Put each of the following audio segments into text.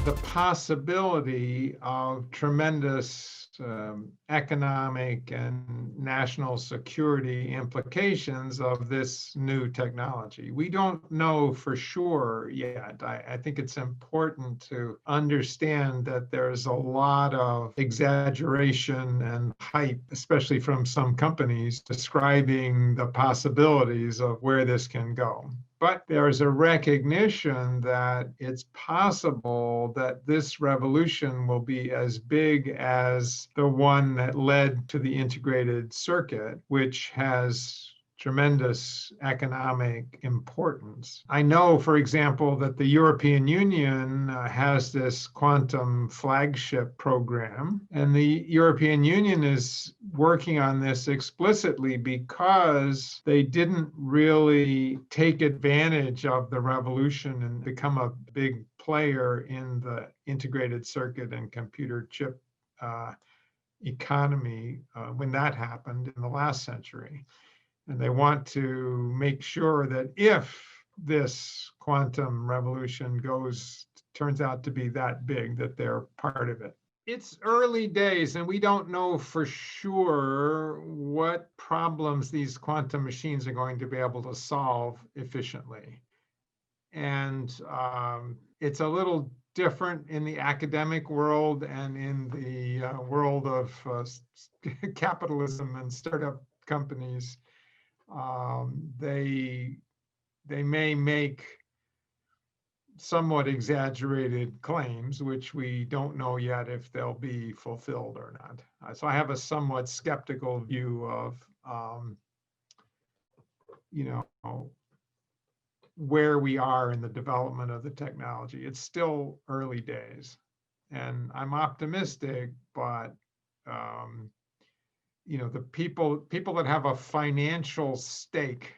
the possibility of tremendous economic and national security implications of this new technology. We don't know for sure yet. I think it's important to understand that there's a lot of exaggeration and hype, especially from some companies, describing the possibilities of where this can go. But there's a recognition that it's possible that this revolution will be as big as the one that led to the integrated circuit, which has tremendous economic importance. I know, for example, that the European Union has this quantum flagship program, and the European Union is working on this explicitly because they didn't really take advantage of the revolution and become a big player in the integrated circuit and computer chip economy when that happened in the last century. And they want to make sure that if this quantum revolution turns out to be that big, that they're part of it. It's early days, and we don't know for sure what problems these quantum machines are going to be able to solve efficiently. And it's a little different in the academic world and in the world of capitalism and startup companies. They may make somewhat exaggerated claims, which we don't know yet if they'll be fulfilled or not. So I have a somewhat skeptical view of, where we are in the development of the technology. It's still early days, and I'm optimistic, but the people that have a financial stake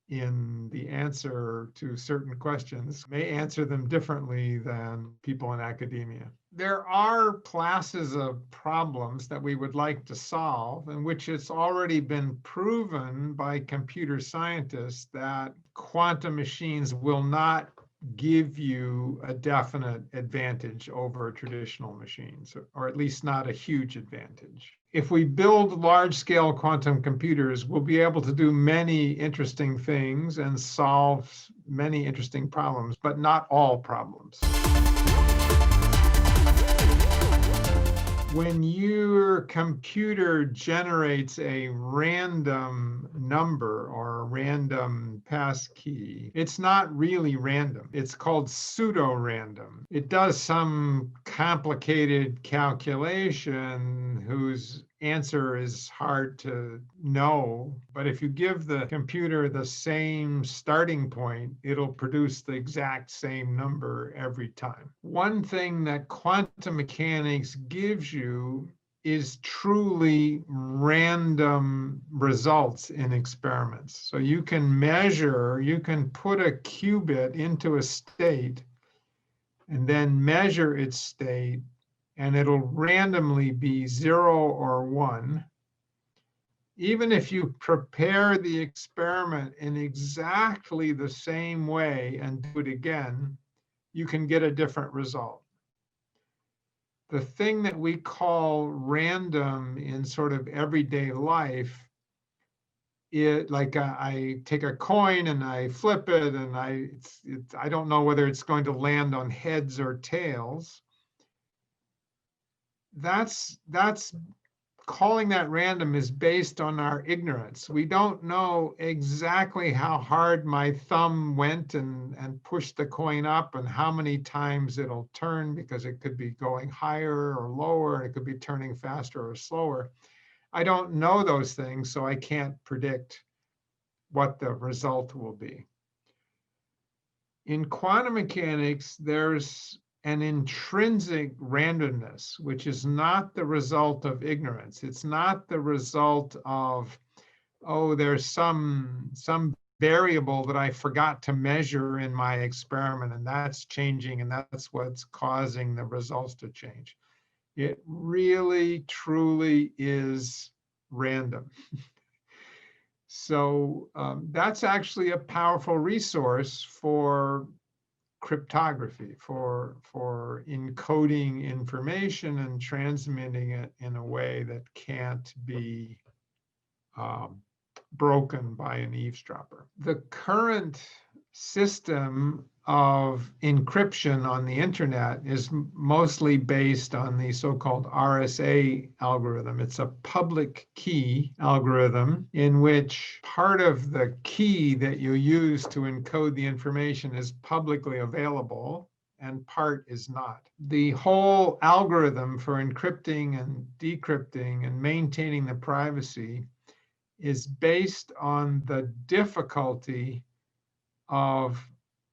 in the answer to certain questions may answer them differently than people in academia. There are classes of problems that we would like to solve in which it's already been proven by computer scientists that quantum machines will not give you a definite advantage over traditional machines, or at least not a huge advantage. If we build large-scale quantum computers, we'll be able to do many interesting things and solve many interesting problems, but not all problems. When your computer generates a random number or a random passkey, it's not really random. It's called pseudo-random. It does some complicated calculation whose answer is hard to know, but if you give the computer the same starting point, it'll produce the exact same number every time. One thing that quantum mechanics gives you is truly random results in experiments. So you can put a qubit into a state and then measure its state, and it'll randomly be 0 or 1. Even if you prepare the experiment in exactly the same way and do it again, you can get a different result. The thing that we call random in sort of everyday life, I take a coin and I flip it, and I don't know whether it's going to land on heads or tails. That's calling that random is based on our ignorance. We don't know exactly how hard my thumb went and pushed the coin up and how many times it'll turn, because it could be going higher or lower, and it could be turning faster or slower. I don't know those things, so I can't predict what the result will be. In quantum mechanics, there's an intrinsic randomness, which is not the result of ignorance. It's not the result of, there's some variable that I forgot to measure in my experiment, and that's changing, and that's what's causing the results to change. It really, truly is random. So that's actually a powerful resource for cryptography, for encoding information and transmitting it in a way that can't be broken by an eavesdropper. The current system of encryption on the internet is mostly based on the so-called RSA algorithm. It's a public key algorithm in which part of the key that you use to encode the information is publicly available and part is not. The whole algorithm for encrypting and decrypting and maintaining the privacy is based on the difficulty of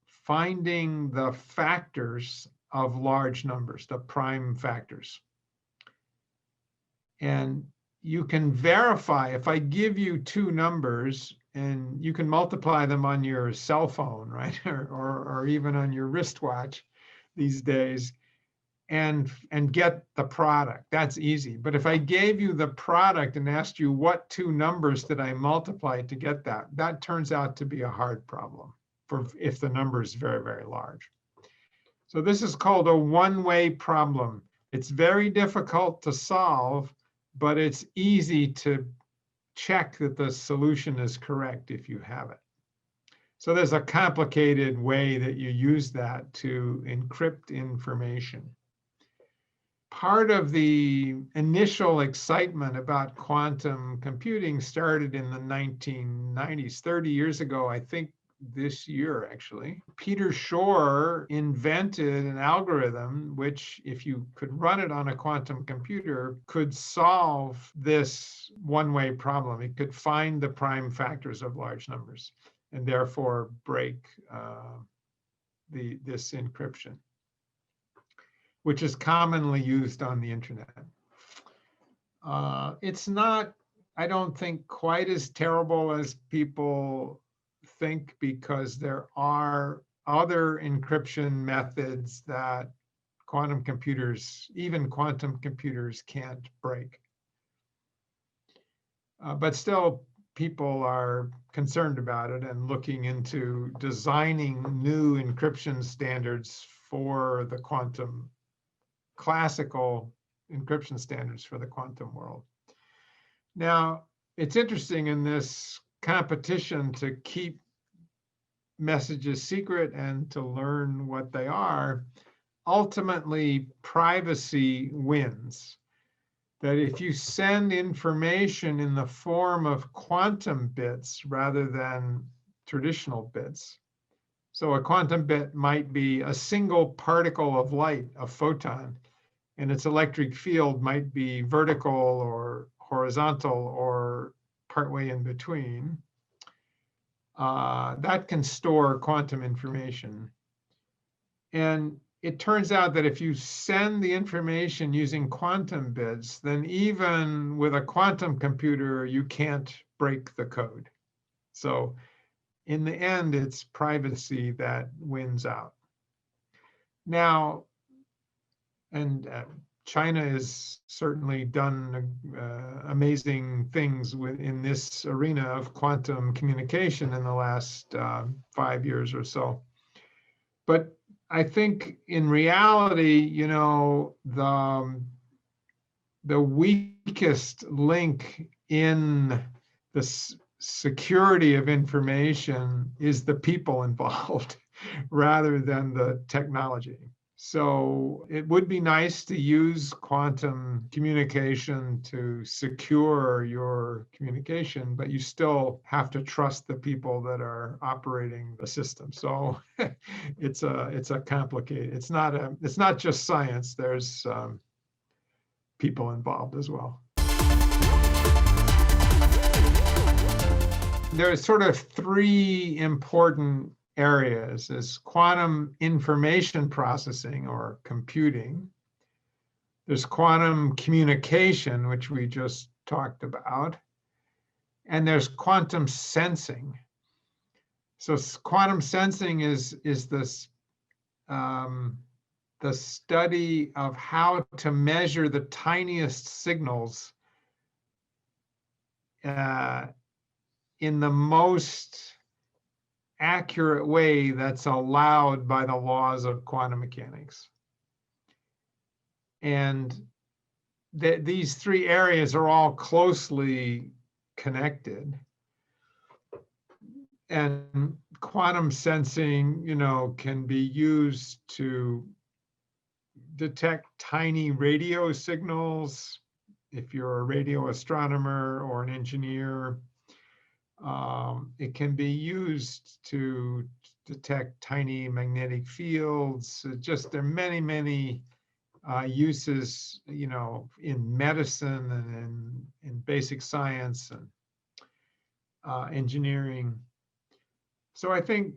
finding the factors of large numbers, the prime factors. And you can verify, if I give you two numbers and you can multiply them on your cell phone, right? or even on your wristwatch these days, and get the product. That's easy. But if I gave you the product and asked you what two numbers did I multiply to get that, that turns out to be a hard problem for if the number is very, very large. So this is called a one-way problem. It's very difficult to solve, but it's easy to check that the solution is correct if you have it. So there's a complicated way that you use that to encrypt information. Part of the initial excitement about quantum computing started in the 1990s, 30 years ago, I think this year actually. Peter Shor invented an algorithm which, if you could run it on a quantum computer, could solve this one-way problem. It could find the prime factors of large numbers and therefore break this encryption, which is commonly used on the internet. It's not, I don't think, quite as terrible as people think, because there are other encryption methods that quantum computers, even quantum computers, can't break. But still, people are concerned about it and looking into designing new encryption standards for the quantum, classical encryption standards for the quantum world. Now, it's interesting in this competition to keep messages secret and to learn what they are, ultimately privacy wins. That if you send information in the form of quantum bits rather than traditional bits, so a quantum bit might be a single particle of light, a photon, and its electric field might be vertical or horizontal or partway in between. That can store quantum information. And it turns out that if you send the information using quantum bits, then even with a quantum computer, you can't break the code. So in the end, it's privacy that wins out. Now, and China has certainly done amazing things in this arena of quantum communication in the last 5 years or so. But I think in reality, you know, the weakest link in the security of information is the people involved rather than the technology. So it would be nice to use quantum communication to secure your communication, but you still have to trust the people that are operating the system. So it's a complicated, it's not just science, there's people involved as well. There's sort of three important areas: is quantum information processing or computing. There's quantum communication, which we just talked about. And there's quantum sensing. So quantum sensing is this the study of how to measure the tiniest signals in the most accurate way that's allowed by the laws of quantum mechanics. And these three areas are all closely connected. And quantum sensing, can be used to detect tiny radio signals. If you're a radio astronomer or an engineer, it can be used to detect tiny magnetic fields. There are many, many uses, in medicine and in basic science and engineering. So I think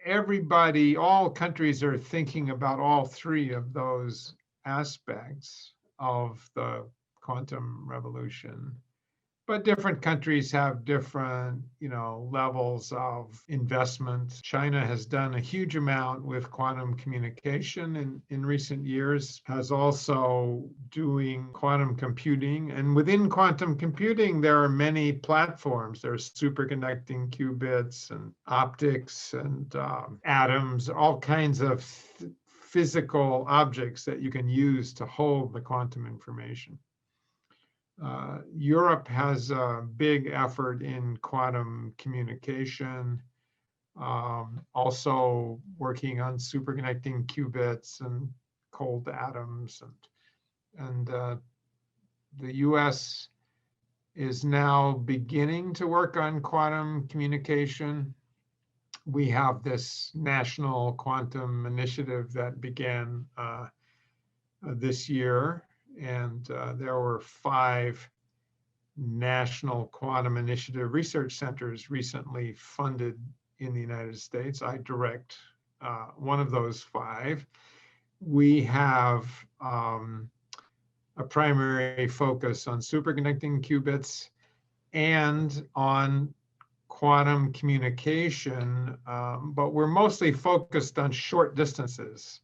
all countries are thinking about all three of those aspects of the quantum revolution. But different countries have different, levels of investment. China has done a huge amount with quantum communication in recent years, has also doing quantum computing. And within quantum computing, there are many platforms. There's superconducting qubits and optics and atoms, all kinds of physical objects that you can use to hold the quantum information. Europe has a big effort in quantum communication, also working on superconducting qubits and cold atoms. And the US is now beginning to work on quantum communication. We have this national quantum initiative that began this year. And there were 5 national quantum initiative research centers recently funded in the United States. I direct one of those 5. We have a primary focus on superconducting qubits and on quantum communication, but we're mostly focused on short distances.